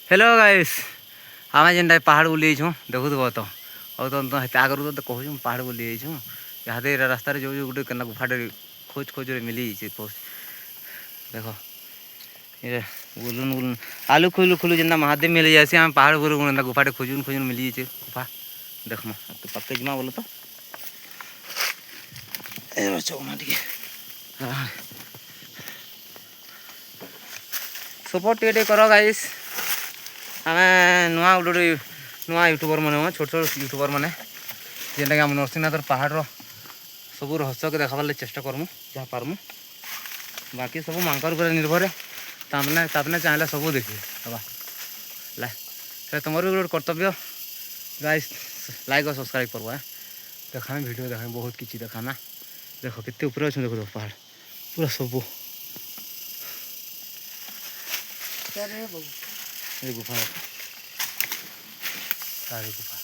hello guys आम जेनटा पहाड़ बुली देखु तो और तो आगर तो कहूँ पहाड़ बुली यहाँ रास्तार जो गोटे के गुफाटे खोज खोज मिली देख ये बुलुन बुलुन आलू खुलू खुलू जेना महादेव मिल जाए आम पहाड़ पर गुफाटे खोजुन खोजुन मिली गुफा देखमा तो पक्के जमा बोलो तो चौना टे सपोर्ट टे कर गाइस आम नुआ गोटे नुआ यूट्यूबर मैंने छोट छोट यूट्यूबर मैंने जेनटा कि आम नरसिंहनाथ पहाड़ सब रहस्य के देखार चेष्टा करमु जहाँ पारमु बाकी सब मांकर पर निर्भर तापने चाहले सब देखिए है तुम भी गोटे कर्तव्य गाइस लाइक और सब्सक्राइब करवा देखा वीडियो देखा बहुत किसी देखाना देख केते ऊपर अच्छे देख पहाड़ पूरा सब गुफा गुफा